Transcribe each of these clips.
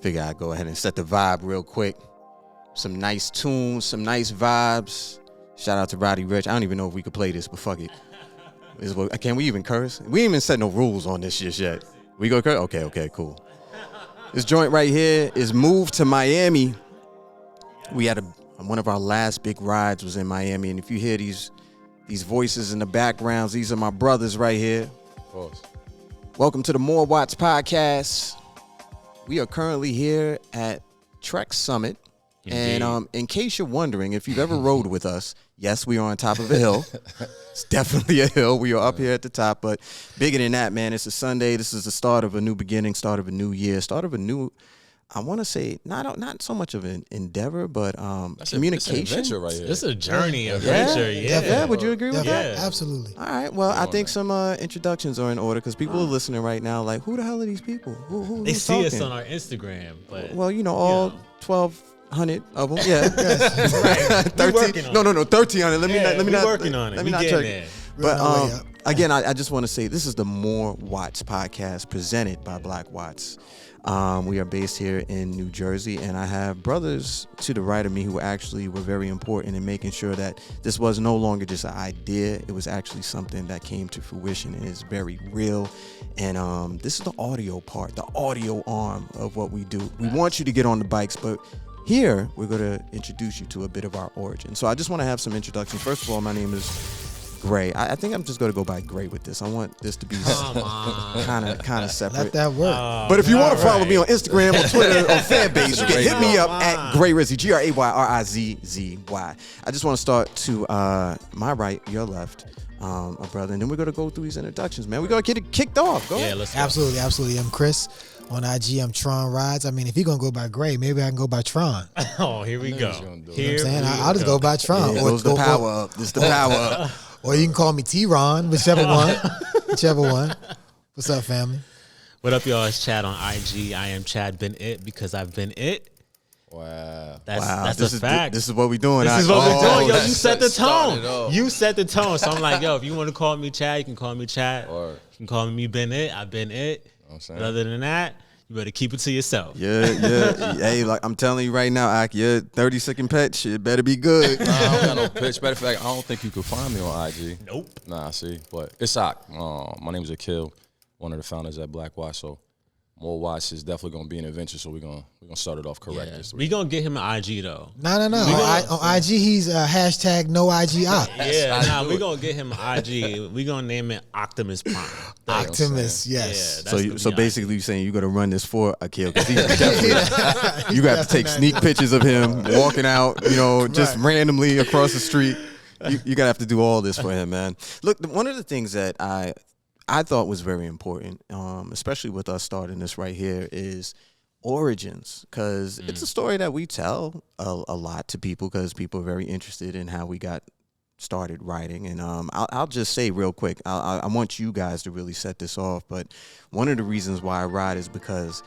figure I'd go ahead and set the vibe real quick. Some nice tunes, some nice vibes. Shout out to Roddy Ricch. I don't even know if we could play this, but fuck it. Can we even curse? We ain't even set no rules on this just yet. We go curse? Okay, cool. This joint right here is Move to Miami. We had one of our last big rides was in Miami, and if you hear these voices in the backgrounds, these are my brothers right here. Of course. Welcome to the More Watts Podcast. We are currently here at Trek Summit. Indeed. And in case you're wondering, if you've ever rode with us, yes, we are on top of a hill. It's definitely a hill. We are up here at the top, but bigger than that, man. It's a Sunday. This is the start of a new beginning, start of a new year, start of a new, I want to say, not so much of an endeavor, but communication. It's an adventure right here. This is a journey, adventure. Yeah, would you agree with that? Yeah. Absolutely. All right, well, I think some introductions are in order because people are listening right now like, who the hell are these people? They who's see us talking? on our Instagram, but Well, all 1,200 of them, yeah. right. 13, no, 1,300. Let me not working on it. Let me We not getting check. there. But We're on the way up. again, I just want to say this is the More Watts podcast presented by Black Watts. We are based here in New Jersey, and I have brothers to the right of me who actually were very important in making sure that this was no longer just an idea. It was actually something that came to fruition and is very real. And this is the audio part, the audio arm of what we do. We want you to get on the bikes, but here we're going to introduce you to a bit of our origin. So I just want to have some introductions. First of all, my name is Gray. I think I'm just going to go by Gray with this. I want this to be kind of separate. Let that work. But if you want to follow me on Instagram, on Twitter, on Fanbase, you can hit me up at Gray Rizzy, GrayRizzy. I just want to start to my right, your left, my brother, and then we're going to go through these introductions, man. We're going to get it kicked off. Go ahead. let's go. Absolutely. I'm Chris. On IG, I'm Tron Rides. I mean, if you're going to go by Gray, maybe I can go by Tron. Oh, here we go. what you're gonna do. Here I'm saying we I'll just go by Tron. Yeah, goes the power up. This is the power up. Or you can call me T-Ron, whichever one. What's up, family? What up, y'all? It's Chad on IG. I am Chad Been It because I've been it. Wow. That's this a is fact. This is what we're doing. This is what we're doing, yo. You that set the started tone. off. You set the tone. So I'm like, yo, if you want to call me Chad, you can call me Chad. Or, You can call me Been It. I've been it. I'm saying. But other than that, you better keep it to yourself. Yeah. Hey, like I'm telling you right now, Ak, your 30-second pet shit better be good. Nah, I don't got no pitch. Matter of fact, I don't think you can find me on IG. Nope. Nah, see. But it's Ak. My name is Akil, one of the founders at Black Watch. So More Watch is definitely going to be an adventure. So we're gonna start it off correct this We week. gonna get him an IG though. No. On IG, he's hashtag no IG op. Yeah, we gonna get him an IG. We gonna name it Optimus Prime. Optimus, Yeah, yes. that's So basically, you're saying you're gonna run this for Akil because he's definitely you got to take sneak pictures of him walking out, just randomly across the street. You gotta have to do all this for him, man. Look, one of the things that I thought was very important, especially with us starting this right here, is origins, because it's a story that we tell a lot to people because people are very interested in how we got started writing. And I'll just say real quick, I want you guys to really set this off, but one of the reasons why I ride is because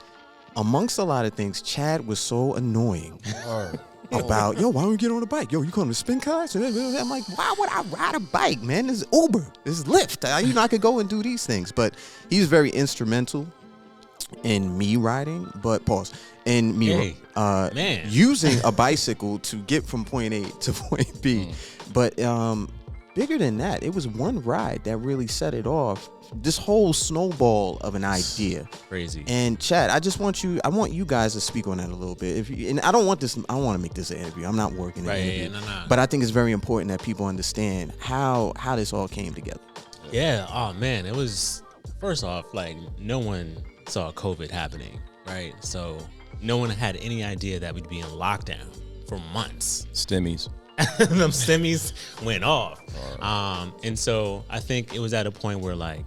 amongst a lot of things, Chad was so annoying about, why don't you get on a bike? You come to spin cars? I'm like, why would I ride a bike, man? This is Uber. This is Lyft. I could go and do these things. But he was very instrumental in me riding, in me man. using a bicycle to get from point A to point B. But bigger than that, it was one ride that really set it off. This whole snowball of an idea. crazy. And Chad, I want you guys to speak on that a little bit. And I don't want to make this an interview. I'm not working an interview. No. But I think it's very important that people understand how this all came together. Yeah. Oh man, it was first off like no one saw COVID happening, right? So no one had any idea that we'd be in lockdown for months. Stimmies. Them stimmies went off. And so I think it was at a point where like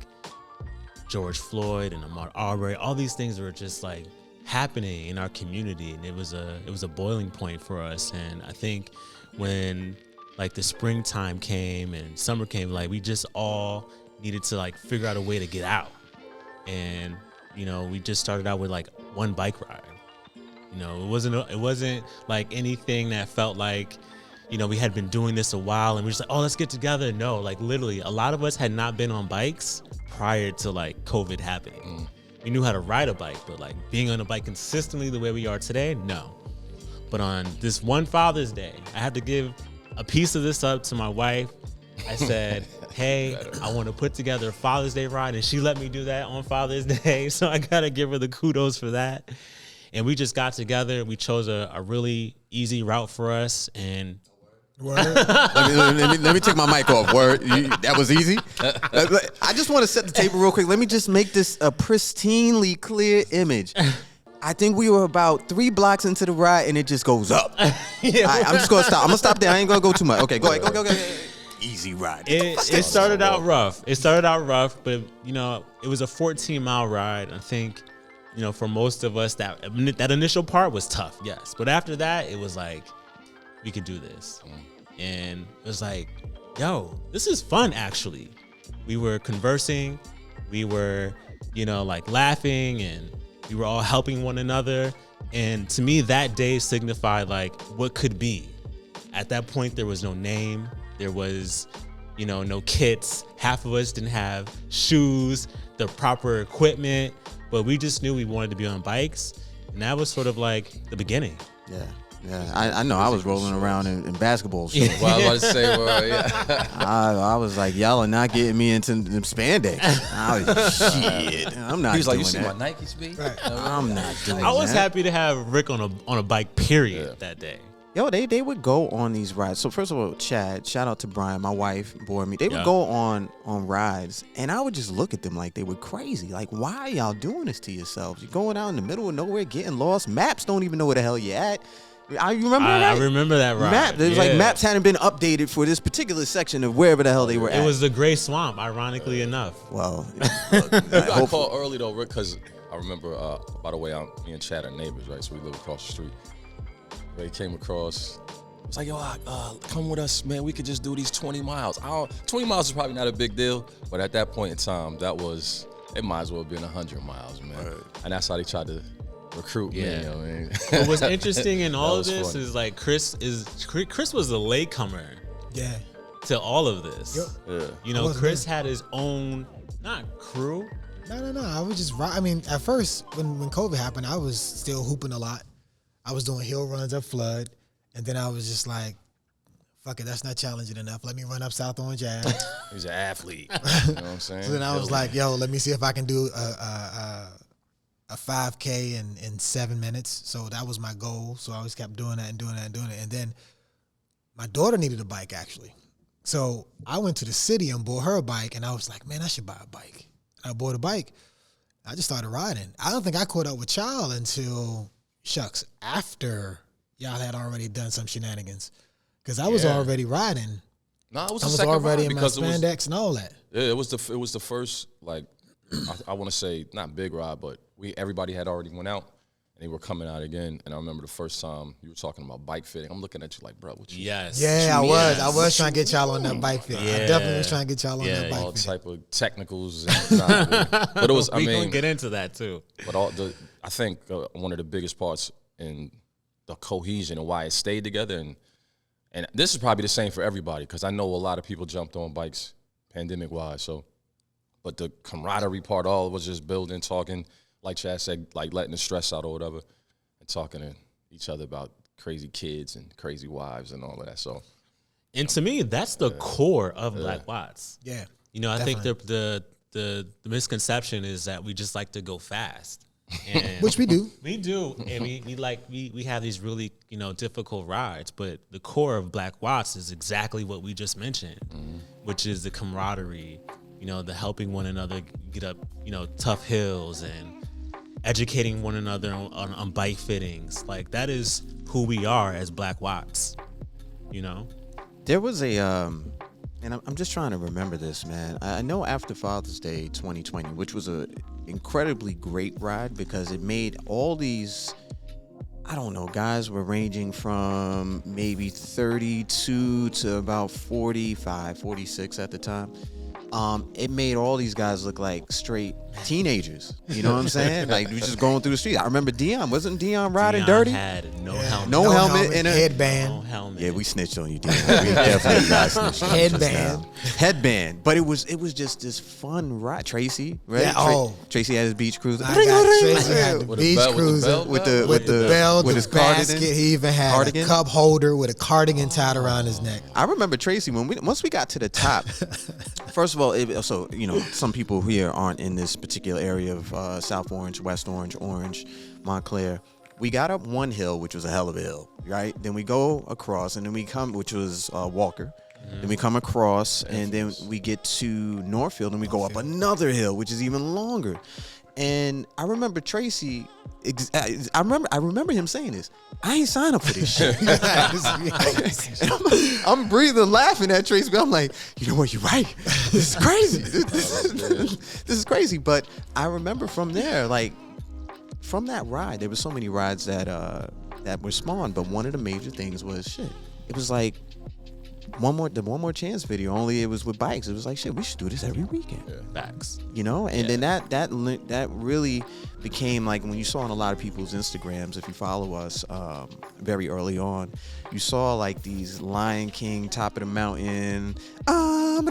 George Floyd and Ahmaud Arbery, all these things were just like happening in our community, and it was a boiling point for us. And I think when like the springtime came and summer came, like we just all needed to like figure out a way to get out. And we just started out with like one bike ride. It wasn't like anything that felt like we had been doing this a while and we're just like, oh, let's get together. No, like literally a lot of us had not been on bikes prior to like COVID happening. we knew how to ride a bike, but like being on a bike consistently the way we are today, no. But on this one Father's Day, I had to give a piece of this up to my wife. I said, hey, I want to put together a Father's Day ride, and she let me do that on Father's Day. So I got to give her the kudos for that. And we just got together. We chose a really easy route for us. And let me take my mic off. Word, that was easy. I just want to set the table real quick. Let me just make this a pristinely clear image. I think we were about 3 blocks into the ride, and it just goes up. Yeah, I'm just gonna stop. I'm gonna stop there. I ain't gonna go too much. Okay, go ahead. Go. Easy ride. It started out rough. But it was a 14-mile ride. I think, for most of us, that initial part was tough, yes. But after that, it was like, we could do this. And it was like, yo, this is fun, actually. We were conversing. We were, like laughing, and we were all helping one another. And to me, that day signified like what could be. At that point, there was no name. There was, no kits. Half of us didn't have shoes, the proper equipment, but we just knew we wanted to be on bikes. And that was sort of like the beginning. Yeah, I know. I was rolling around in basketball shorts. Yeah. Well, I was about to say, yeah. I was like, y'all are not getting me into them spandex. Shit, I'm not. He was like, doing you see that. my Nikes, B? Right. I'm not doing that. I was happy to have Rick on a bike, period, that day. Yo, they would go on these rides. So first of all, Chad, shout out to Brian, my wife, bore me. They would go on rides, and I would just look at them like they were crazy. Like, why are y'all doing this to yourselves? You're going out in the middle of nowhere, getting lost. Maps don't even know where the hell you're at. You remember that? I remember that ride. It was like maps hadn't been updated for this particular section of wherever the hell they were at. It was the Gray Swamp, ironically enough. Well, I called early though, Rick, because I remember. By the way, me and Chad are neighbors, right? So we live across the street. Ray came across. I was like, yo, come with us, man. We could just do these 20 miles. 20 miles is probably not a big deal, but at that point in time, it might as well have been 100 miles, man. Right. And that's how they tried to recruit me. Man. But what's interesting in all of this is like Chris was a latecomer. Yeah. To all of this. Yep. Yeah. Chris had his own not crew. No. I was just I mean, at first when COVID happened, I was still hooping a lot. I was doing hill runs up Flood, and then I was just like, fuck it, that's not challenging enough. Let me run up South Orange Ave. He's an athlete. You know what I'm saying? So then I was like, yo, let me see if I can do a 5K in 7 minutes. So that was my goal. So I always kept doing that. And then my daughter needed a bike, actually. So I went to the city and bought her a bike, and I was like, man, I should buy a bike. And I bought a bike. I just started riding. I don't think I caught up with Child until... after y'all had already done some shenanigans, because I was already riding. No, it was I was already in my spandex and all that. Yeah, it was the first, like, I want to say not big ride, but everybody had already went out and they were coming out again. And I remember the first time you were talking about bike fitting. I'm looking at you like, bro, what you? Yes. Yeah, I was trying to get y'all on that bike fit. I definitely was trying to get y'all on that bike all fit. type of technicals, but it was. We gonna get into that too. But I think one of the biggest parts in the cohesion and why it stayed together, and this is probably the same for everybody, because I know a lot of people jumped on bikes pandemic wise. So, but the camaraderie part, all was just building, talking, like Chad said, like letting the stress out or whatever, and talking to each other about crazy kids and crazy wives and all of that. So, and to me, that's the core of Black Watts. Yeah, I think the misconception is that we just like to go fast. And which we do. We do. And we have these really, difficult rides, but the core of Black Watts is exactly what we just mentioned, which is the camaraderie, the helping one another get up, tough hills, and educating one another on bike fittings. Like, that is who we are as Black Watts, There was a and I'm just trying to remember this, man. I know after Father's Day 2020, which was a incredibly great ride because it made all these, I don't know, guys were ranging from maybe 32 to about 45, 46 at the time. It made all these guys look like straight teenagers. You know what I'm saying? Like we just going through the street. I remember Dion. Wasn't Dion riding Dion dirty? had no helmet. No helmet and a headband. No helmet. Yeah, we snitched on you, Dion. We definitely got snitched on you just Headband. now. Headband. But it was just this fun ride. Tracy, right? Yeah, oh. Tracy had his beach cruiser. I got Tracy had the With a beach belt, with the cruiser belt? with the belt, with the his cardigan. basket. He even had Cardigan? a cup holder with a cardigan tied around his neck. I remember Tracy once we got to the top. First of all, so some people here aren't in this particular area of South Orange, West Orange, Montclair. We got up one hill, which was a hell of a hill, right? Then we go across, and then we come, which was Walker. Then we come across, and then we get to Northfield, and we go up another hill, which is even longer. And I remember Tracy. I remember him saying this. I ain't signed up for this shit. And I'm breathing, laughing at Tracy, but I'm like, you know what? You're right. This is crazy. This is crazy. But I remember from there, like from that ride, there were so many rides that were spawned. But one of the major things was shit. It was like one more chance video. Only it was with bikes. It was like shit. We should do this every weekend. Facts. And then that really became like when you saw on a lot of people's Instagrams, if you follow us very early on, you saw like these Lion King, Top of the Mountain, all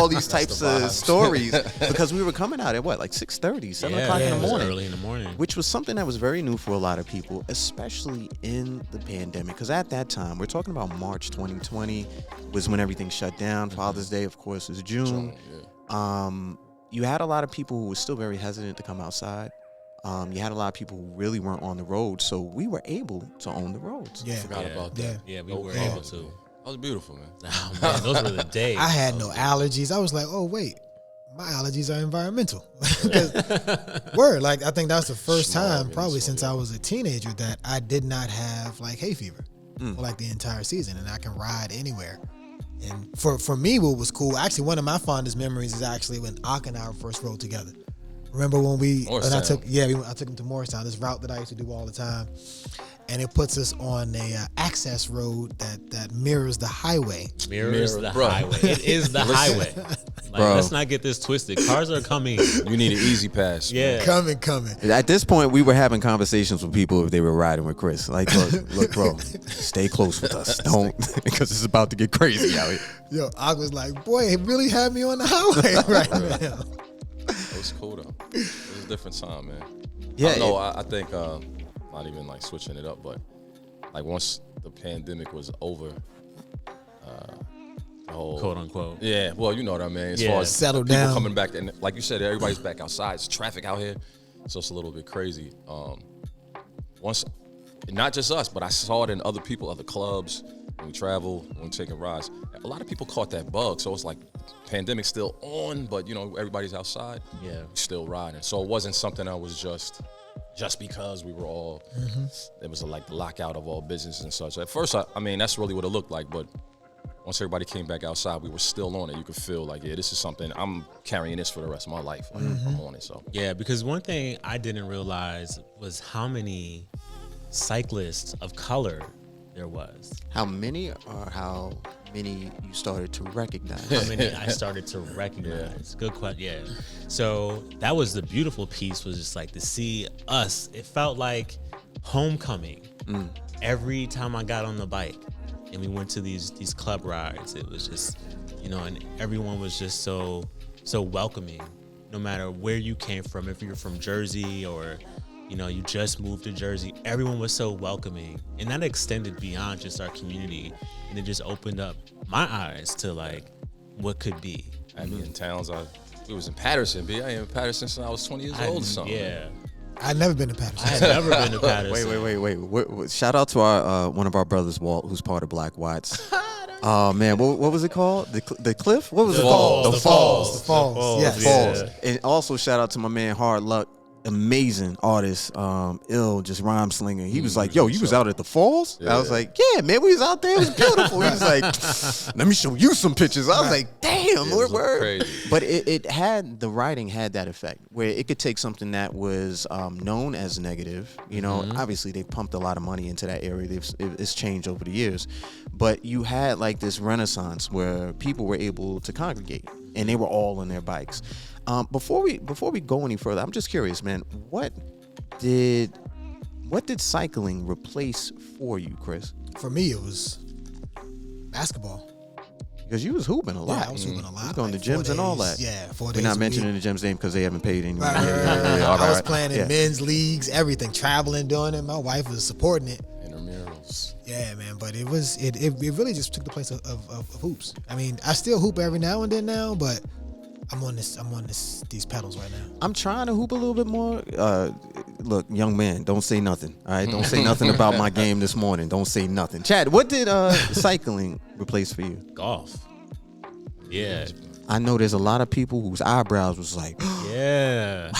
these types of stories because we were coming out at like 6:30, 7 o'clock in the morning. Early in the morning. Which was something that was very new for a lot of people, especially in the pandemic. Because at that time, we're talking about March 2020 was when everything shut down. Father's Day, of course, is June. You had a lot of people who were still very hesitant to come outside. You had a lot of people who really weren't on the road, so we were able to own the roads. I forgot about that. Yeah, we were able to. That was beautiful, man. Oh, man, those were the days. I had no allergies. I was like, oh wait, my allergies are environmental. Word, like I think that's the first time probably since I was a teenager that I did not have like hay fever for like the entire season, and I can ride anywhere. And for me, what was cool, actually one of my fondest memories is actually when Ak and I first rode together. Remember when I took him to Morristown, this route that I used to do all the time. And it puts us on a access road that mirrors the highway. Mirrors the highway. It is the highway. Like, let's not get this twisted. Cars are coming. You need an easy pass. Yeah. Coming. At this point, we were having conversations with people if they were riding with Chris. Like, look, bro, stay close with us. Don't, because it's about to get crazy out here. Yo, I was like, boy, it really had me on the highway right now. It was cool though. It was a different time, man. Yeah. I think not even like switching it up, but like once the pandemic was over, the whole Quote unquote. Yeah, well, you know what I mean. As far as settled people down. coming back, and like you said, everybody's back outside. It's traffic out here, so it's a little bit crazy. Once, not just us, but I saw it in other people, other clubs. When we travel, when taking rides, a lot of people caught that bug. So it's like pandemic's still on, but you know everybody's outside. Yeah, still riding. So it wasn't something I was just because we were all. It was like the lockout of all business and such. At first, I mean that's really what it looked like, but once everybody came back outside, we were still on it. You could feel like, yeah, this is something I'm carrying this for the rest of my life. Like, I'm on it. So yeah, because one thing I didn't realize was how many cyclists of color there was. How many or how many you started to recognize? How many I started to recognize. Good question. Yeah. So that was the beautiful piece, was just like to see us. It felt like homecoming every time I got on the bike and we went to these club rides. It was just, and everyone was just so welcoming, no matter where you came from. If you're from Jersey or you just moved to Jersey, everyone was so welcoming. And that extended beyond just our community. And it just opened up my eyes to like what could be. I mean, in towns, we was in Patterson, I ain't in Patterson since I was 20 years old or something. Yeah. I'd never been to Patterson. I had never been to Patterson. Wait. Shout out to our one of our brothers, Walt, who's part of Black Watts. Oh man, what was it called? The Cliff? What was it called? The Falls. Yes. Falls. And also shout out to my man Hard Luck. Amazing artist, ill, just rhyme slinger. He was like, yo, you was out at the falls? Yeah. I was like, yeah, man, we was out there. It was beautiful. He was like, let me show you some pictures. I was like, damn, word. Crazy. But the writing had that effect where it could take something that was known as negative. Obviously they pumped a lot of money into that area. It's changed over the years. But you had like this renaissance where people were able to congregate. and they were all on their bikes. Before we go any further, I'm just curious, man. What did cycling replace for you, Chris? For me, it was basketball. Because you was hooping a lot. Yeah, I was hooping a lot. You was going like to gyms 4 and all days. that. Yeah, 4 days. We're not a mentioning week. the gym's name because they haven't paid any. Right. I was playing in men's leagues, everything, traveling, doing it. My wife was supporting it. Intramurals. Yeah, man, but it really just took the place of hoops. I mean, I still hoop every now and then now, but I'm on these pedals right now. I'm trying to hoop a little bit more. Look, young man, don't say nothing. All right, don't say nothing about my game this morning. Don't say nothing. Chad, what did cycling replace for you? Golf. Yeah. I know there's a lot of people whose eyebrows was like, Yeah.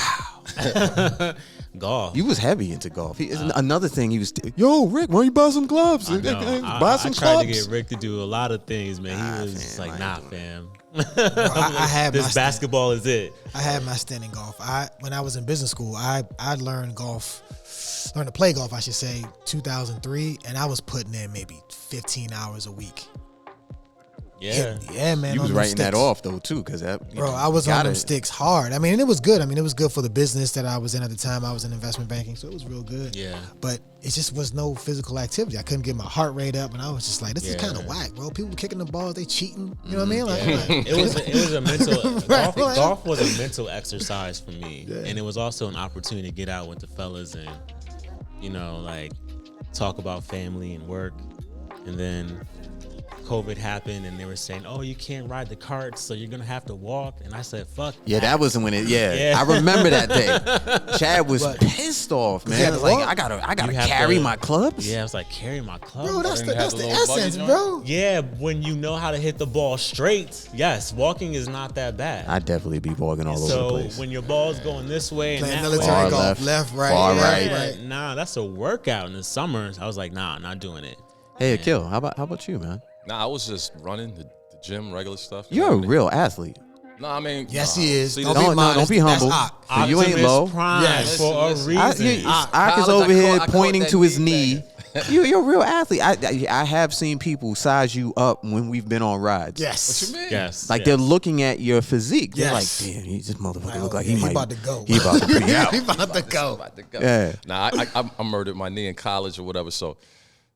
Golf. you was heavy into golf. Another thing he was, yo, Rick, why don't you buy some gloves? I know. Buy some I tried clubs. to get Rick to do a lot of things, man. He was just fam, like, I nah, ain't doing fam. Bro, I had my This basketball is it. I had my stint in golf. When I was in business school, I learned to play golf, I should say, 2003, and I was putting in maybe 15 hours a week. Yeah. Yeah, man. You was on them writing that sticks. off though too, because that. Bro, I was on them sticks hard. I mean, and it was good. I mean, it was good for the business that I was in at the time. I was in investment banking, so it was real good. Yeah. But it just was no physical activity. I couldn't get my heart rate up, and I was just like, this is Yeah. kind of whack, bro. People kicking the balls, they cheating. You know what I mean? Like, It was a mental Right, golf was a mental exercise for me. And it was also an opportunity to get out with the fellas and, like talk about family and work. And then COVID happened and they were saying, oh, you can't ride the carts, so you're gonna have to walk. And I said, fuck. Yeah, that was when it. Yeah, Yeah. I remember that day. Chad was pissed off, man. had It to was like, walk? I gotta You have carry to- my clubs. Yeah, I was like, carry my club. bro, that's Didn't the have the essence, little buggy joint? bro. Yeah, when you know how to hit the ball straight, yes, walking is not that bad. I'd definitely be walking all over the So place. when your ball's going this way and Playing that military Far way, golf, left, right, far left, right. nah, that's a workout in the summers. I was like, nah, I'm not doing it. Hey, Akil, how about you, man? Nah, I was just running the gym, regular stuff. You're a real athlete. Nah, I mean. Yes, nah. he is. See, Don't the- be No, modest. don't be That's humble. Ock. So you ain't Optimus low. Prime Yes. for a Listen, reason. Ak is college, over here I caught pointing that to his knee knee. You're a real athlete. I have seen people size you up when we've been on rides. Yes. What you mean? Yes. Like yes. they're looking at your physique. They're Yes. like, damn, this motherfucker Oh, look like yeah, he might. about to go. He about to be out. He about to go. About to go. Yeah. Nah, I murdered my knee in college or whatever, so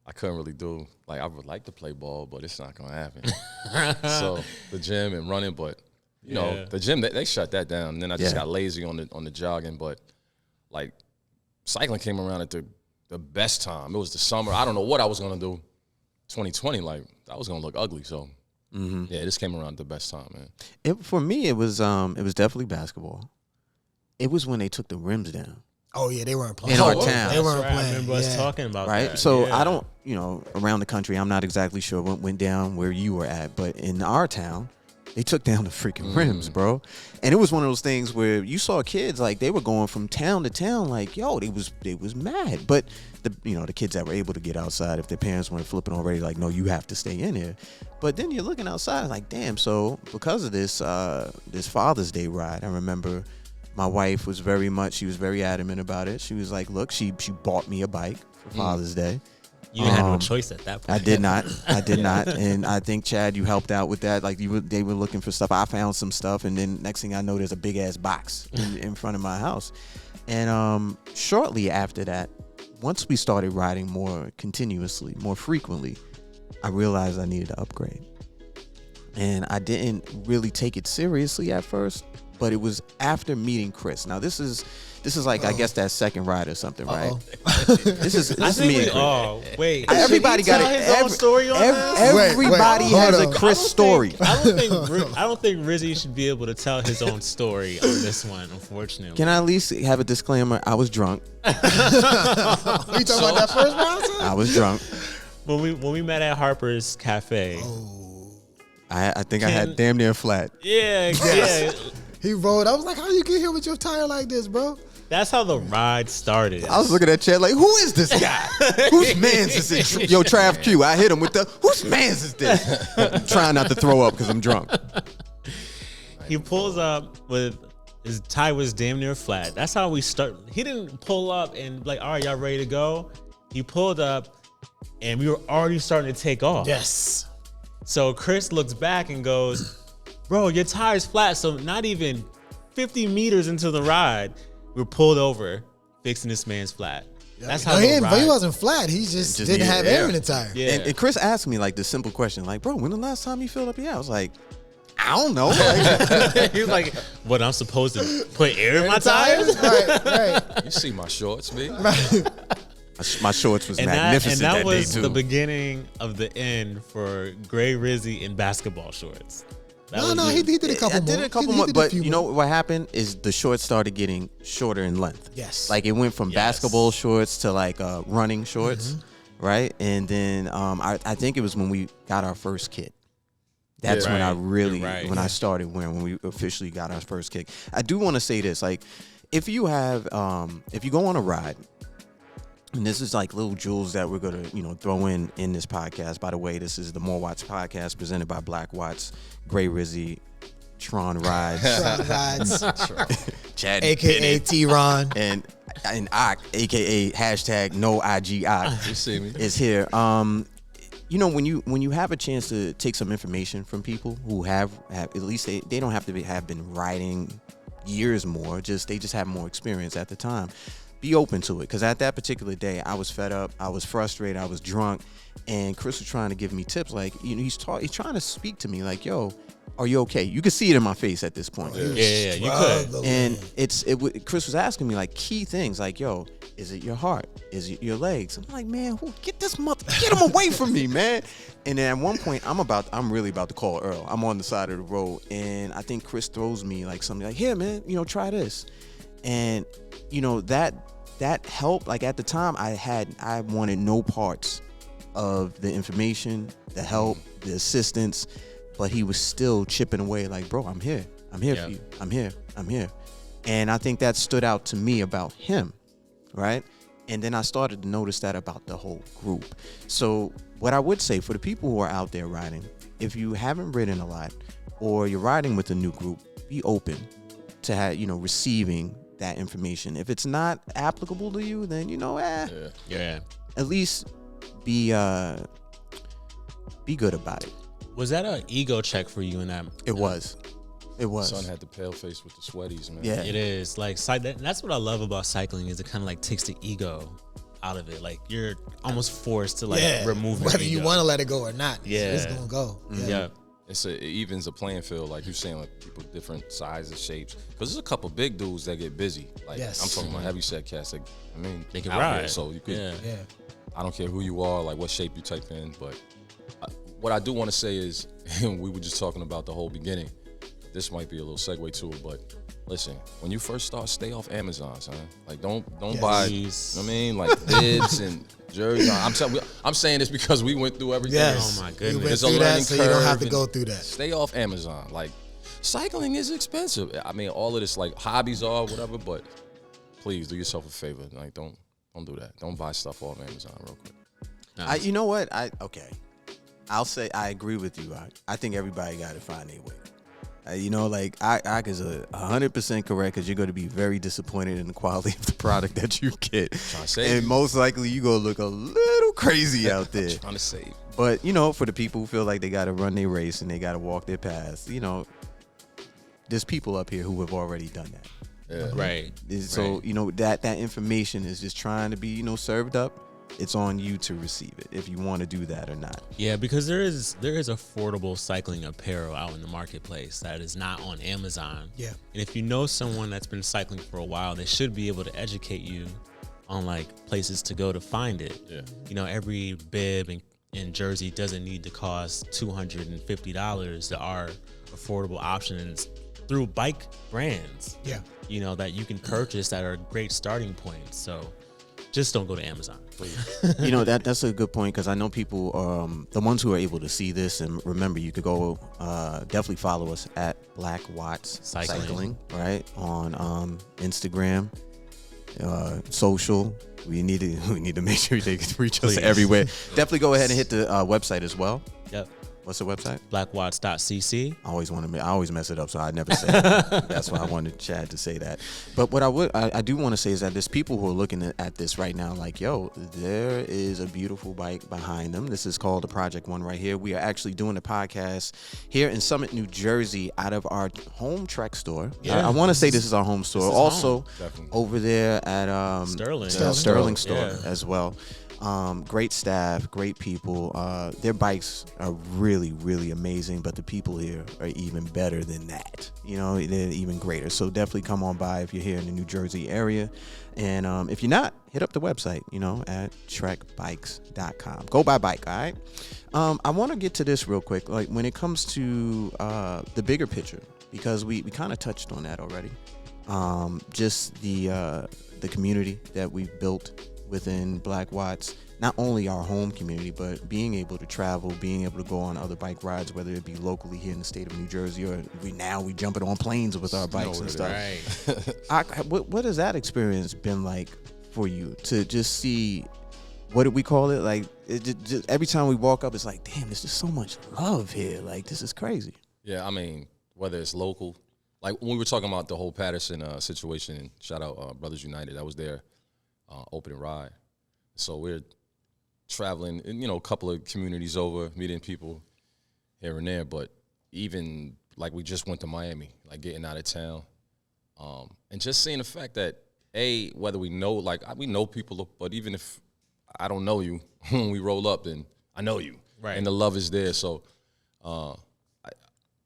I couldn't really do. Like, I would like to play ball, but it's not gonna happen. So the gym and running, but you know, Yeah. the gym they shut that down. And then I just Yeah. got lazy on the jogging, but like cycling came around at the best time. It was the summer. I don't know what I was gonna do. 2020, like I was gonna look ugly. So yeah, this came around at the best time, man. For me, it was definitely basketball. It was when they took the rims down. Oh yeah, they weren't playing. In our They town. That's weren't right. I playing. remember us yeah. talking about Right. that. So Yeah. I don't, around the country, I'm not exactly sure what went down where you were at, but in our town, they took down the freaking rims, bro. And it was one of those things where you saw kids like they were going from town to town, like, yo, they was mad. But the kids that were able to get outside, if their parents weren't flipping already, like, no, you have to stay in here. But then you're looking outside, like, damn. So because of this Father's Day ride, I remember my wife was very adamant about it. She was like, look, she bought me a bike for Father's Day. You had no choice at that point. I did not. And I think, Chad, you helped out with that. Like, they were looking for stuff. I found some stuff, and then next thing I know, there's a big ass box in front of my house. And shortly after that, once we started riding more continuously, more frequently, I realized I needed to upgrade. And I didn't really take it seriously at first, but it was after meeting Chris. Now this is like, I guess, that second ride or something, right? This is I think me. we, and Chris. oh wait, Everybody Should he got tell it. his own story on this? Everybody Wait, has hold a on. Chris story. I don't think Rizzy should be able to tell his own story on this one. Unfortunately, Can I at least have a disclaimer? I was drunk. You talking about that first round? Son? I was drunk. when we met at Harper's Cafe, I think I had Can- damn near flat. yeah, He rolled. I was like, how you get here with your tire like this, bro? that's how the ride started. I was looking at Chad like, who is this guy? Whose man's is it? Yo, Trav Q. I hit him with whose man's is this? I'm trying not to throw up because I'm drunk. He pulls up with his tie was damn near flat. That's how we start. He didn't pull up and like, all right, y'all ready to go? He pulled up and we were already starting to take off. Yes. So Chris looks back and goes, bro, your tire's flat. So not even 50 meters into the ride, we're pulled over fixing this man's flat. That's how he wasn't flat. He just didn't have air in the tire. Yeah. And Chris asked me like the simple question, like, bro, when the last time you filled up your? I was like, I don't know. Like, He was like, what, I'm supposed to put air in my tires? Right. You see my shorts, B? my shorts was And magnificent that that was day too. the beginning of the end for Gray Rizzy in basketball shorts. That was No, it. he did a couple I more. did a couple He more, did a but few you know more. what happened is the shorts started getting shorter in length. Yes. Like it went from Yes. basketball shorts to like running shorts, right? And then I think it was when we got our first kit. That's Yeah. when I Right. really, You're right. when I started wearing, when we officially got our first kit. I do want to say this, like, if you have, if you go on a ride, and this is like little jewels that we're gonna, throw in this podcast. By the way, this is the More Watts podcast presented by Black Watts, Gray Rizzy, Tron Rides, Tron Rides, Chad aka Bennett, T-Ron. and Ock, aka hashtag no IG Ock, You see me? is here. When you have a chance to take some information from people who have at least they don't have to have been riding years more, they just have more experience at the time. Be open to it, because at that particular day I was fed up, I was frustrated, I was drunk, and Chris was trying to give me tips. Like, he's trying to speak to me like, yo, are you okay? You can see it in my face at this point. Yeah, you could. And Chris was asking me like key things like, yo, is it your heart? Is it your legs? I'm like, man, get him away from me, man. And then at one point I'm really about to call Earl. I'm on the side of the road, and I think Chris throws me like something like, here, man, try this. And that helped. Like at the time I wanted no parts of the information, the help, the assistance, but he was still chipping away like, bro, I'm here for you. I'm here. And I think that stood out to me about him, right? And then I started to notice that about the whole group. So what I would say for the people who are out there riding, if you haven't ridden a lot or you're riding with a new group, be open to receiving that information. If it's not applicable to you, then Yeah. at least be good about it. Was that an ego check for you in that? It was. Son had the pale face with the sweaties, man. Yeah. It is. Like, that's what I love about cycling is it kind of like takes the ego out of it. Like, you're almost forced to remove your whether you ego. want to let it go or not. Yeah. It's gonna go. Yeah. It evens a playing field, like you're saying, like people different sizes, shapes. Because there's a couple big dudes that get busy. Like Yes. I'm talking about heavy set cats. Like, They can out ride. here, so you could. Yeah. Yeah. I don't care who you are, like what shape you type in. But what I do want to say is, we were just talking about the whole beginning. This might be a little segue to it, but listen, when you first start, stay off Amazon, son. Like don't buy. Please. You know what I mean, like bibs and jerseys. I'm saying this because we went through everything. Yes. Oh my We goodness. went It's a through that, learning so you don't have to curve go and- through that. Stay off Amazon. Like, cycling is expensive. I mean, all of this, like, hobbies are, whatever, but please do yourself a favor. Like, don't do that. Don't buy stuff off Amazon real quick. You know what? I'll say I agree with you. I think everybody got to find their way. I is 100% correct, because you're going to be very disappointed in the quality of the product that you get, Trying to save and you. most likely you going to look a little crazy out there. Trying to save. But for the people who feel like they got to run their race and they got to walk their paths, there's people up here who have already done that. Yeah. Right. So that information is just trying to be served up. It's on you to receive it if you want to do that or not. Yeah, because there is affordable cycling apparel out in the marketplace that is not on Amazon. Yeah. And if you know someone that's been cycling for a while, they should be able to educate you on like places to go to find it. Yeah. Every bib and jersey doesn't need to cost $250. There are affordable options through bike brands. Yeah. That you can purchase that are great starting points. So just don't go to Amazon, please. That's a good point, because I know people, the ones who are able to see this, and remember, you could go definitely follow us at Black Watts Cycling, right, on Instagram, social. We need to make sure they can reach us Please. everywhere. Definitely go ahead and hit the website as well. Yep. What's the website? blackwatts.cc. I always mess it up, so I never say it. That's why I wanted Chad to say that. But what I do want to say is that there's people who are looking at this right now like, yo, there is a beautiful bike behind them. This is called the Project One right here. We are actually doing the podcast here in Summit, New Jersey, out of our home Trek store. Yeah. I want to say this is our home store. is Also, Definitely. over there at Sterling. the Sterling store Yeah. as well. Great staff, great people. Their bikes are really, really amazing, but the people here are even better than that. You know, they're even greater. So definitely come on by if you're here in the New Jersey area. And if you're not, hit up the website, at trekbikes.com. Go buy bike, all right? I want to get to this real quick. Like when it comes to the bigger picture, because we kind of touched on that already. Just the community that we've built within Black Watts, not only our home community, but being able to travel, being able to go on other bike rides, whether it be locally here in the state of New Jersey, or we jumping on planes with our bikes and stuff. Right. What has that experience been like for you to just see? What did we call it? Like just every time we walk up, it's like, damn, there's just so much love here. Like this is crazy. Yeah, I mean, whether it's local, like when we were talking about the whole Patterson situation, shout out Brothers United, I was there opening ride. So we're traveling, a couple of communities over, meeting people here and there. But even like we just went to Miami, like getting out of town, and just seeing the fact that whether we know, we know people, but even if I don't know you, when we roll up, then I know you, Right. And the love is there. So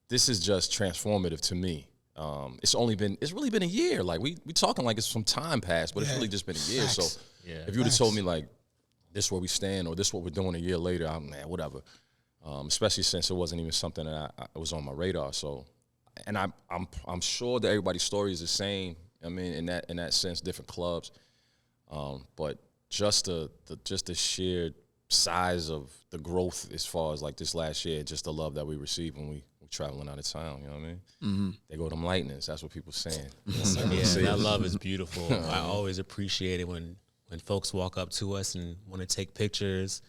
this is just transformative to me. It's really been a year. Like we talking like it's some time passed, but it's really just been a year. Facts. So Yeah. if you would have told me like this is where we stand or this is what we're doing a year later, whatever. Especially since it wasn't even something that I was on my radar. So, and I'm sure that everybody's story is the same. I mean, in that sense, different clubs. But just the sheer size of the growth as far as like this last year, just the love that we received when we were traveling out of town, you know what I mean? Mm-hmm. They go them lightnings, that's what people saying. Yeah, that love is beautiful. I always appreciate it when folks walk up to us and want to take pictures.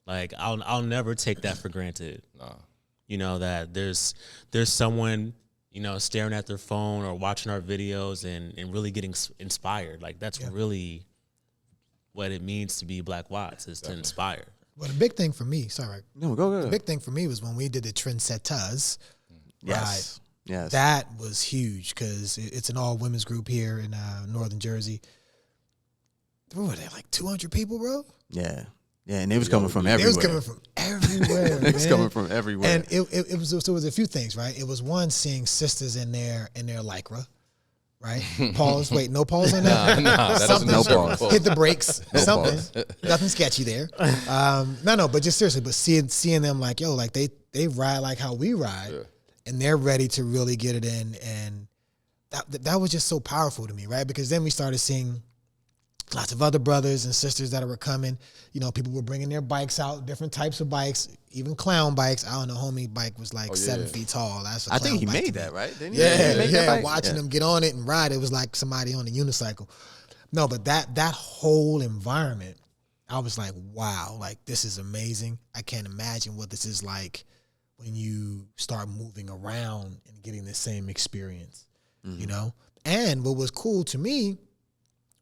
Like I'll never take that for granted. Nah. That there's someone, staring at their phone or watching our videos and really getting inspired. Like that's really what it means to be Black Watts, is to inspire. Well, the big thing for me, sorry, No, go. the big thing for me was when we did the Trendsetters. Yes. Yes. That was huge because it's an all women's group here in Northern Jersey. What were there, like 200 people, bro? Yeah. Yeah, and it was coming from It everywhere. was coming from everywhere. It was man. coming from everywhere. And it was a few things, right? It was one, seeing sisters in their Lycra, right? Pause. Wait, no pause on that? Nah, that doesn't No deserve pause. a Hit the brakes. Something. pause. Nothing sketchy there. No, but just seriously, but seeing them like, yo, like they ride like how we ride, and they're ready to really get it in, and that was just so powerful to me, right? Because then we started seeing lots of other brothers and sisters that were coming. People were bringing their bikes out, different types of bikes, even clown bikes. I don't know, homie bike was like 7 feet tall. That's a I clown think he bike to made me. that, right? Didn't he? Yeah, He made that bike? watching them get on it and ride, it was like somebody on a unicycle. No, but that whole environment, I was like, wow, like this is amazing. I can't imagine what this is like when you start moving around and getting the same experience, And what was cool to me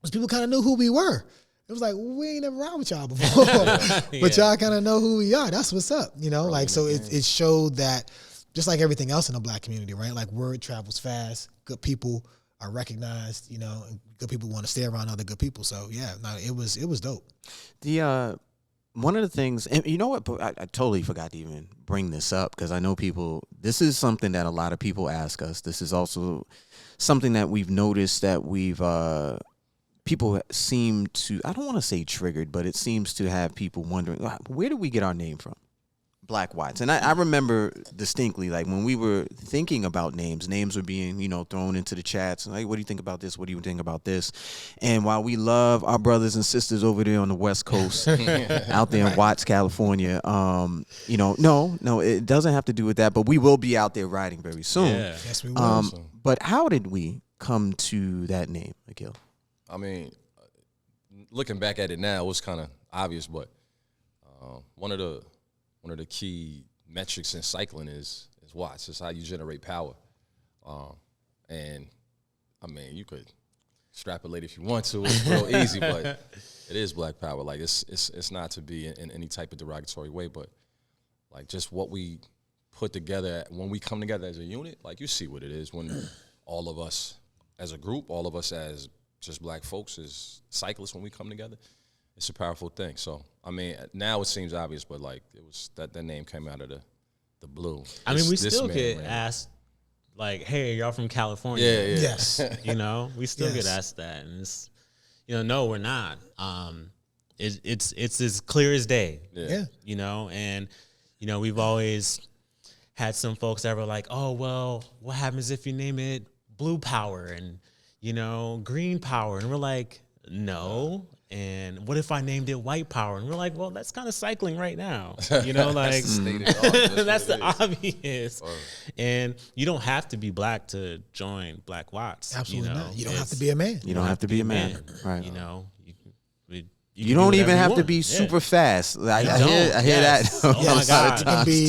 was people kind of knew who we were. It was like, we ain't never ride with y'all before, but y'all kind of know who we are. That's what's up, So it showed that, just like everything else in the Black community, right? Like word travels fast. Good people are recognized, and good people want to stay around other good people. So yeah, no, it was dope. The one of the things, and you know what, I totally forgot to even bring this up because I know this is something that a lot of people ask us. This is also something that we've noticed that people seem to, I don't want to say triggered, but it seems to have people wondering, where did we get our name from? Black Watts. And I remember distinctly, like when we were thinking about names were being, thrown into the chats. Like, what do you think about this? What do you think about this? And while we love our brothers and sisters over there on the West Coast, out there in Watts, California, no, it doesn't have to do with that, but we will be out there riding very soon. Yeah. Yes, we will. But how did we come to that name, Akil? I mean, looking back at it now, it was kind of obvious, but one of the key metrics in cycling is watts. It's how you generate power. And I mean, you could extrapolate if you want to. It's real easy, but it is black power. Like it's not to be in any type of derogatory way, but like just what we put together when we come together as a unit. Like you see what it is when all of us as a group, all of us as just black folks, as cyclists, when we come together, it's a powerful thing. So I mean, now it seems obvious, but like it was that name came out of the blue. I mean, we This still man, get man. asked, like, "Hey, y'all from California?" Yeah. Yes. You know, we still get Yes. asked that, and it's, no, we're not. It's as clear as day. Yeah. You know, and we've always had some folks that were like, "Oh, well, what happens if you name it Blue Power and Green Power?" And we're like, "No." And what if I named it White Power? And we're like, well, that's kind of cycling right now. Like that's the obvious. And you don't have to be black to join Black Watts. Absolutely not. You don't have to be a man. You don't have to be a man. Right. You don't even have to be super fast. I hear Yes. that Oh a my lot God. of You can times be,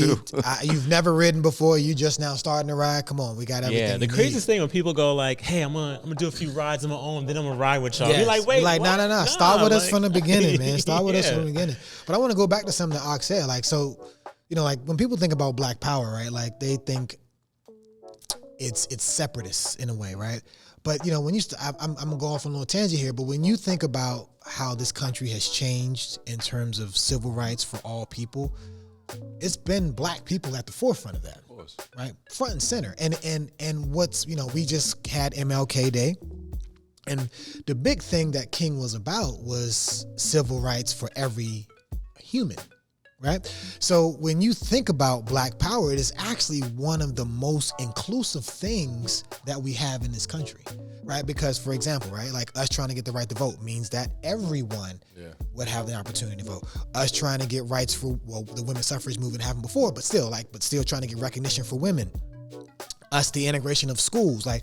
too. you've never ridden before. You just now starting to ride. Come on, we got everything. Yeah, the you craziest thing when people go like, "Hey, I'm gonna do a few rides on my own, then I'm gonna ride with y'all." Yes. You're like, "Wait, like, what? no. Start with us like- from the beginning, man. Start with us Yeah. from the beginning. But I want to go back to something that Ox said. Like, so, like when people think about Black Power, right? Like they think it's separatist in a way, right? But when I'm gonna go off on a little tangent here. But when you think about how this country has changed in terms of civil rights for all people, it's been black people at the forefront of that. Of course. Right, front and center. And what's we just had MLK Day, and the big thing that King was about was civil rights for every human, right? So when you think about Black Power, it is actually one of the most inclusive things that we have in this country, right? Because, for example, right, like us trying to get the right to vote means that everyone would have the opportunity to vote. Us trying to get rights for the women's suffrage movement happened before, but still trying to get recognition for women. Us, the integration of schools, and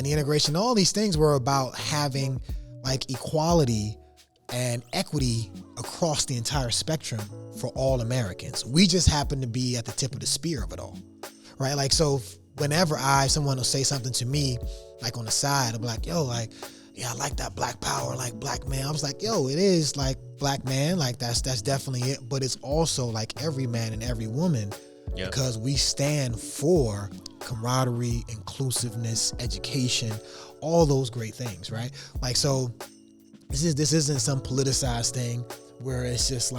the integration, all these things were about having equality and equity across the entire spectrum for all Americans. We just happen to be at the tip of the spear of it all, right? So whenever someone will say something to me, on the side, I'm like, yo, yeah, I like that Black Power, black man. I was like, yo, it is black man, that's definitely it. But it's also every man and every woman, because we stand for camaraderie, inclusiveness, education, all those great things, right? So this isn't some politicized thing where it's just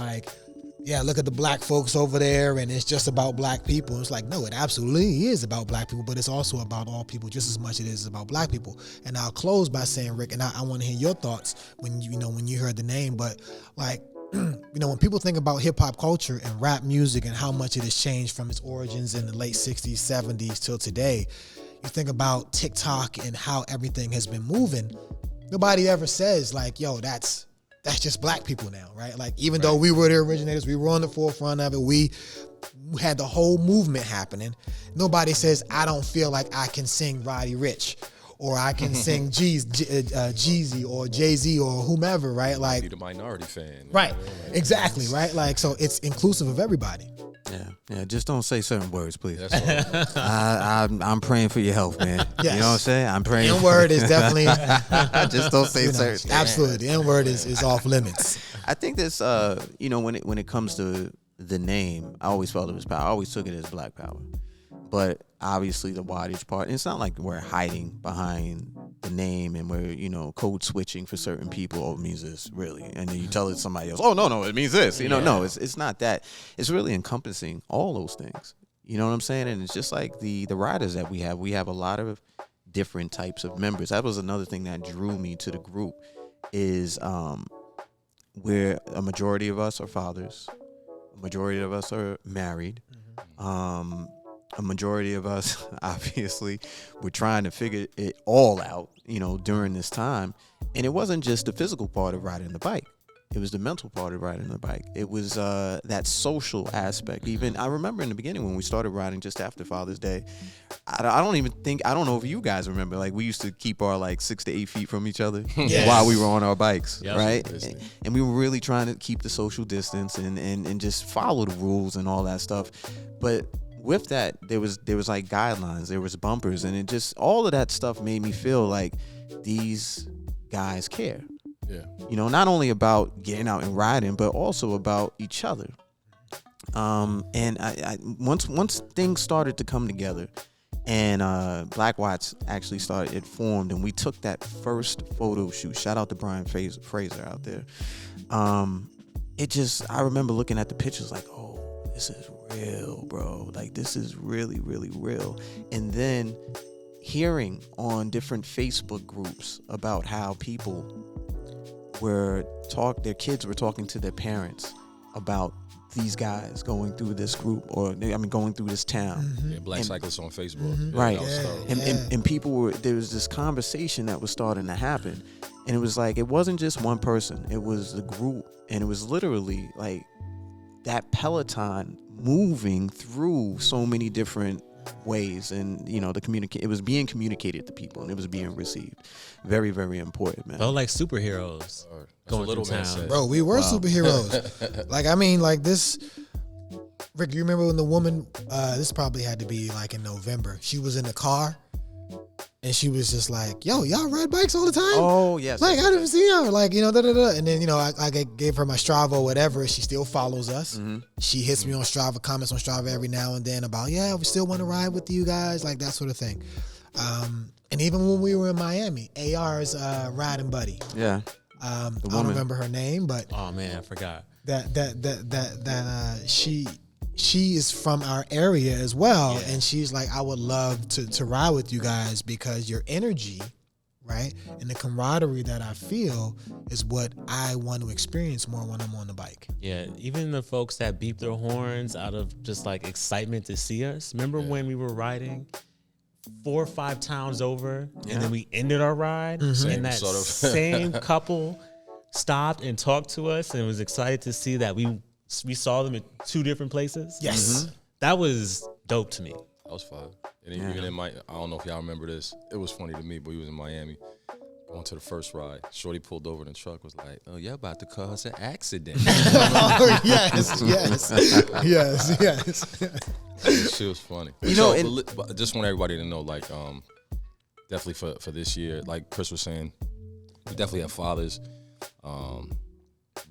yeah, look at the black folks over there and it's just about black people. It's no, it absolutely is about black people, but it's also about all people just as much as it is about black people. And I'll close by saying, Rick, and I want to hear your thoughts when you heard the name, but when people think about hip hop culture and rap music and how much it has changed from its origins in the late 60s, 70s till today, you think about TikTok and how everything has been moving. Nobody ever says yo, that's just black people now, right? Even though we were the originators, we were on the forefront of it, we had the whole movement happening. Nobody says, I don't feel like I can sing Roddy Ricch, or I can sing Jeezy or Jay-Z or whomever, right? Be the minority fan. Right, exactly, right? So it's inclusive of everybody. Yeah. Just don't say certain words, please. That's all. I'm praying for your health, man. Yes. You know what I'm saying? I'm praying. N-word is definitely, Just don't say certain. absolutely. The N-word is off limits. I think this, when it comes to the name, I always felt it was power. I always took it as Black Power. But obviously the wattage part, it's not like we're hiding behind the name and we're, code switching for certain people. Oh, it means this, really. And then you tell it to somebody else, oh, no, it means this. No, it's not that. It's really encompassing all those things. You know what I'm saying? And it's just like the riders that we have a lot of different types of members. That was another thing that drew me to the group is where a majority of us are fathers. A majority of us are married. A majority of us, obviously, were trying to figure it all out, during this time. And it wasn't just the physical part of riding the bike. It was the mental part of riding the bike. It was that social aspect. Even I remember in the beginning when we started riding just after Father's Day, I don't know if you guys remember, like we used to keep our like 6 to 8 feet from each other while we were on our bikes, right? And we were really trying to keep the social distance and just follow the rules and all that stuff. But with that, there was like guidelines, there was bumpers, and it just, all of that stuff made me feel like these guys care. Yeah. You know, not only about getting out and riding, but also about each other. And I once things started to come together, and Black Watts actually it formed, and we took that first photo shoot. Shout out to Brian Fraser out there. I remember looking at the pictures like, oh, this is real, bro. Like, this is really, really real. And then hearing on different Facebook groups about how people their kids were talking to their parents about these guys going through this group, going through this town. Yeah, Black Cyclists on Facebook. Right. Yeah. And people there was this conversation that was starting to happen. And it was like, it wasn't just one person, it was the group. And it was literally like that Peloton moving through so many different ways, and you know, it was being communicated to people, and it was being received. Very, very important, man. Felt like superheroes going through town. Bro, we were superheroes. Like, I mean, like this. Rick, you remember when the woman? This probably had to be like in November. She was in the car, and she was just like, "Yo, y'all ride bikes all the time?" Oh yes. Like, I didn't see her. Like, you know, And then, you know, I gave her my Strava or whatever. She still follows us. Mm-hmm. She hits me on Strava, comments on Strava every now and then about, we still want to ride with you guys, like that sort of thing. And even when we were in Miami, AR's riding buddy. Yeah. I don't remember her name, but oh man, I forgot that she is from our area as well, and she's like, I would love to ride with you guys because your energy, right, and the camaraderie that I feel is what I want to experience more when I'm on the bike. Yeah, even the folks that beep their horns out of just like excitement to see us. Remember when we were riding 4 or 5 towns over, and then we ended our ride, and that same couple stopped and talked to us and was excited to see that we saw them in 2 different places. Yes. That was dope to me. That was fun. And even in I don't know if y'all remember this. It was funny to me, but we was in Miami going to the first ride. Shorty pulled over in the truck, was like, "Oh, you're about to cause an accident." Oh, yes. She was funny. You know, I just want everybody to know, like, definitely for this year, like Chris was saying, we definitely have fathers,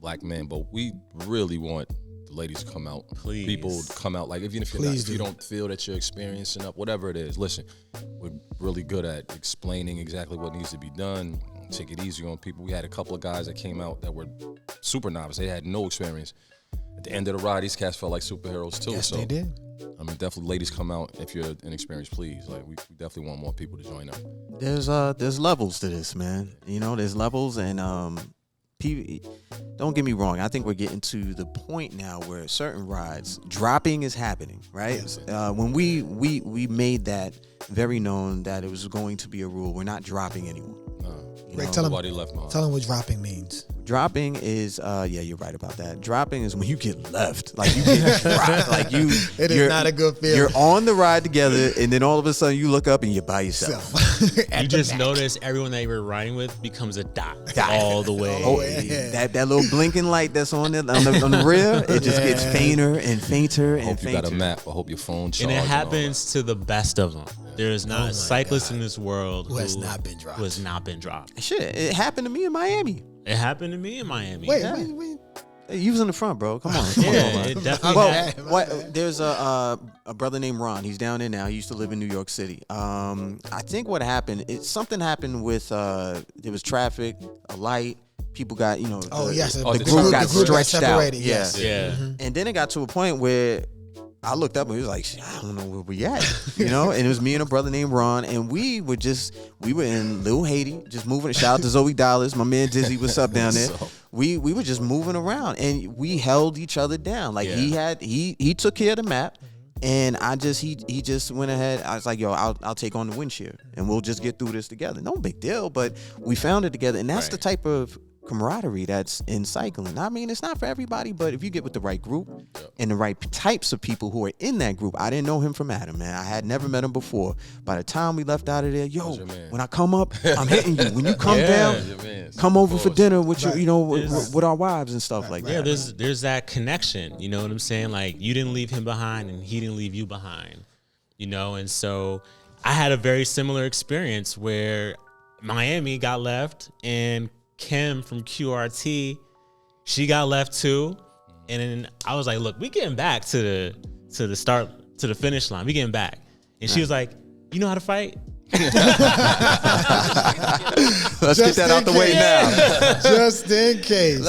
black men, but we really want the ladies to come out. Please. People to come out. Like, even if if you don't feel that you're experiencing up, whatever it is, listen, we're really good at explaining exactly what needs to be done. Take it easy on people. We had a couple of guys that came out that were super novice. They had no experience. At the end of the ride, these cats felt like superheroes too. Yes, so they did. I mean, definitely, ladies, come out if you're inexperienced, please. Like, we definitely want more people to join up. There's levels to this, man. You know, there's levels, and don't get me wrong. I think we're getting to the point now where certain rides, dropping is happening, right? Yes. When we made that very known that it was going to be a rule, we're not dropping anyone. Rick, Nobody left behind. tell them what dropping means. Dropping is, you're right about that. Dropping is when you get left, like you get dropped, like you. It is not a good feeling. You're on the ride together, and then all of a sudden you look up and you're by yourself. You just notice everyone that you were riding with becomes a dot all the way. Oh, that little blinking light that's on the rear, it just gets fainter and fainter I and hope you fainter. got a map. I hope your phone charged. And it happens to the best of them. There is not a cyclist in this world who has not been dropped. Who has not been dropped. Shit, it happened to me in Miami. It happened to me in Miami. Wait. Hey, you was in the front, bro. Come on. Yeah, it definitely happened. There's a brother named Ron. He's down there now. He used to live in New York City. I think what happened, something happened with there was traffic, a light. People got, the group got stretched out. Yes. Yeah. And then it got to a point where I looked up and he was like, I don't know where we at, and it was me and a brother named Ron, and we were in Little Haiti, just moving. Shout out to Zoe Dollars, my man Dizzy, what's up down there? We were just moving around, and we held each other down. Like he took care of the map, and he just went ahead. I was like, yo, I'll take on the windshield, and we'll just get through this together. No big deal, but we found it together, and that's the type of camaraderie that's in cycling. I mean, it's not for everybody, but if you get with the right group and the right types of people who are in that group. I didn't know him from Adam, man. I had never met him before. By the time we left out of there, when I come up, I'm hitting you. When you come down, come over for dinner with your, with our wives and stuff like that. Yeah, there's that connection. You know what I'm saying? Like, you didn't leave him behind, and he didn't leave you behind. And so I had a very similar experience where Miami got left, and Kim from QRT, she got left too. And then I was like, look, we getting back to the finish line. We getting back. And she was like, you know how to fight? Let's get that out the way now. Just in case.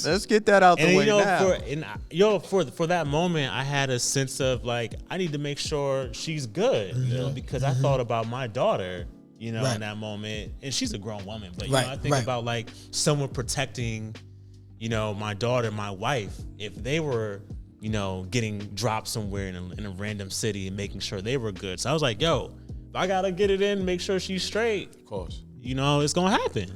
Let's get that out the way now. For that moment, I had a sense of like, I need to make sure she's good, because I thought about my daughter, in that moment, and she's a grown woman, but I think about like someone protecting, my daughter, my wife, if they were, getting dropped somewhere in a random city and making sure they were good. So I was like, yo, if I gotta get it in, make sure she's straight. Of course. It's gonna happen.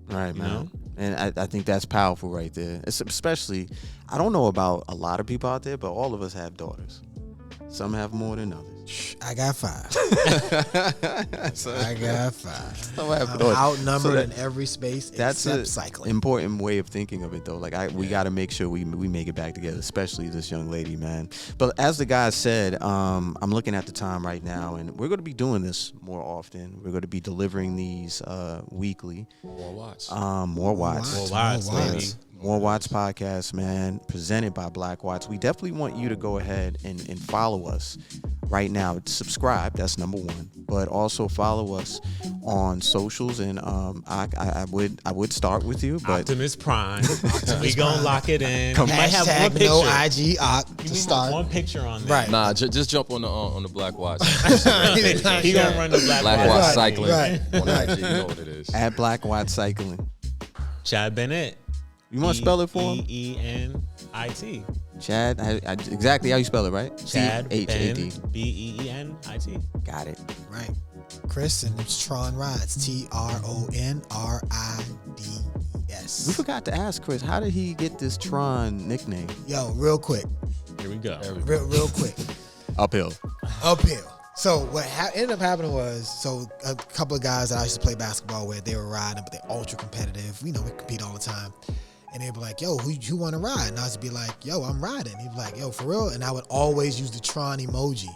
Right, man. And I think that's powerful right there. It's especially, I don't know about a lot of people out there, but all of us have daughters. Some have more than others. I got 5. I got 5. I'm outnumbered in every space that's except a cycling. Important way of thinking of it, though. Like, we got to make sure we make it back together, especially this young lady, man. But as the guy said, I'm looking at the time right now, and we're going to be doing this more often. We're going to be delivering these weekly. More watts. More watts, baby. More Watts podcast, man, presented by Black Watts. We definitely want you to go ahead and follow us right now. Subscribe, that's number 1, but also follow us on socials. And I would start with you, but Optimus Prime. We gonna lock it in. You might have one picture. No IG to start. One picture on there. Right. Nah, just jump on the Black Watts. He gonna run the Black Watts Cycling right. on IG. You know what it is. At Black Watts Cycling. Chad Bennett. You want to spell it for him? Bennit. Chad, exactly how you spell it, right? Chad Chad Bennit. Got it. Right. Chris, and it's Tron Rides. TronRides. We forgot to ask Chris, how did he get this Tron nickname? Yo, real quick. Here we go. Real quick. Uphill. So what ended up happening was, a couple of guys that I used to play basketball with, they were riding, but they're ultra competitive. We compete all the time. And they'd be like, yo, who want to ride? And I would be like, yo, I'm riding. He'd be like, yo, for real? And I would always use the Tron emoji.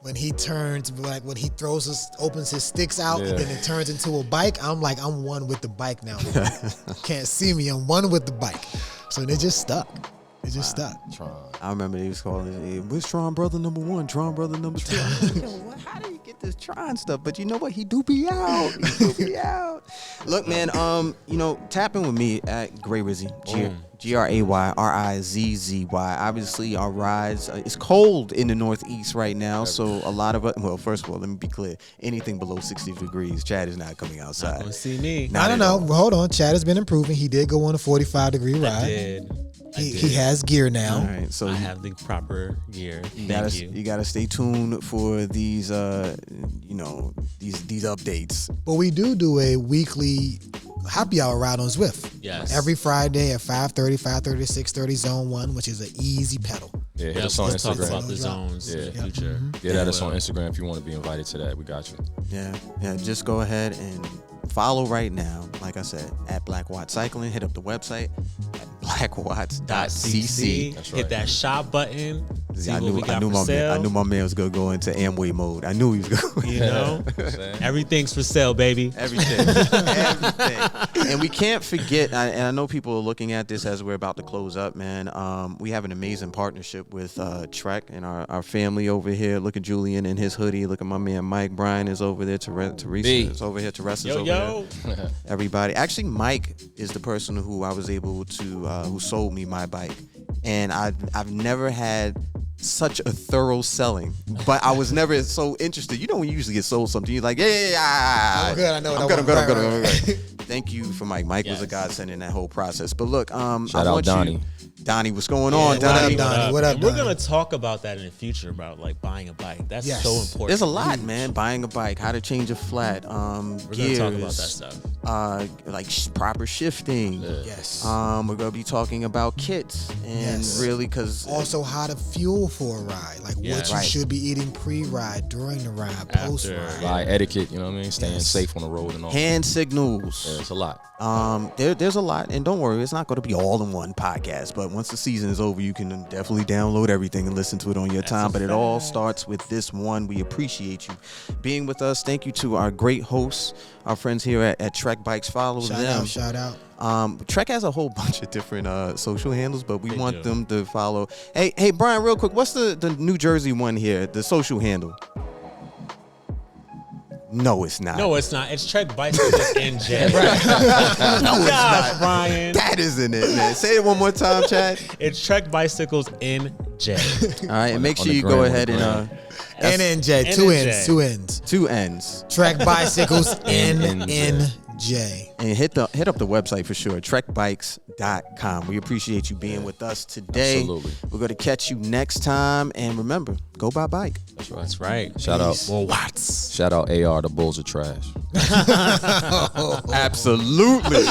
When he turns, like when he opens his sticks out, and then it turns into a bike, I'm like, I'm one with the bike now. Can't see me, I'm one with the bike. So it just stuck. Tron. I remember they was calling it, where's Tron brother number 1, Tron brother number 2? I was like, yo, how do you get this Tron stuff? But you know what? He do be out. Look, man, tap in with me at Gray Rizzy, GrayRizzzy. Obviously, our rides, it's cold in the Northeast right now, so a lot of us, well, first of all, let me be clear. Anything below 60 degrees, Chad is not coming outside. Not gonna see me. I don't know. Hold on. Chad has been improving. He did go on a 45-degree ride. I did. He has gear now. All right, so I have the proper gear. Thank you. You gotta stay tuned for these, these updates. But we do a weekly happy hour ride on Zwift. Yes. Every Friday at 5:30 to 6:30, Zone 1, which is an easy pedal. Yeah, hit us on Let's talk Instagram. about the zones in the future. Yeah, that us on Instagram if you want to be invited to that. We got you. Yeah. Just go ahead and follow right now. Like I said, at Black Watts Cycling. Hit up the website at blackwatts.cc. That's right. Hit that shop button. See I what we got for sale. I knew my man was gonna go into Amway mode. I knew he was going. You know, everything's for sale, baby. Everything. And we can't forget, and I know people are looking at this as we're about to close up, man. We have an amazing partnership with Trek and our family over here. Look at Julian in his hoodie. Look at my man Mike. Brian is over there. Teresa is over here. Teresa's over there. Everybody. Actually, Mike is the person who I was able to, who sold me my bike. And I've never had such a thorough selling, but I was never so interested. You know, when you usually get sold something, you're like, I'm good. I know. I'm good. Thank you for Mike. Mike was a godsend in that whole process. But look, shout out Donnie. Donnie, what's going on, what up, Donnie? Donnie? What up, And we're Donnie? gonna talk about that in the future about like buying a bike. That's Yes. so important. There's a lot, man. Buying a bike, how to change a flat, We're gears, gonna talk about that stuff. like proper shifting. Yes. We're gonna be talking about kits and Yes. really because Also, how to fuel for a ride, like Yeah. what you Right. should be eating pre-ride, during the ride, post-ride. Ride etiquette, you know what I mean? Staying Yes. safe on the road and all. hand signals. Yeah, it's a lot. There's a lot, and don't worry, it's not going to be all in one podcast. But once the season is over, you can definitely download everything and listen to it on your time. But it all starts with this one. We appreciate you being with us. Thank you to our great hosts, our friends here at Trek Bikes. Follow them. Shout out. Trek has a whole bunch of different social handles, but we They want do. them to follow. Hey, Brian, real quick, what's the New Jersey one here? The social handle? No, it's not. No, it's not. It's Trek Bicycles NJ. No, it's Gosh, not. Brian. That isn't it, man. Say it one more time, Chad. It's Trek Bicycles NJ. All right, and make on sure the you go gram, ahead on the and gram. NNJ, two NNJ. ends, two ends. 2 ends. Track bicycles NNJ. NNJ. And hit up the website for sure, trekbikes.com. We appreciate you being with us today. Absolutely. We're going to catch you next time. And remember, go buy bike. That's right. That's right. Shout out. More watts. Shout out AR, the Bulls are trash. Absolutely.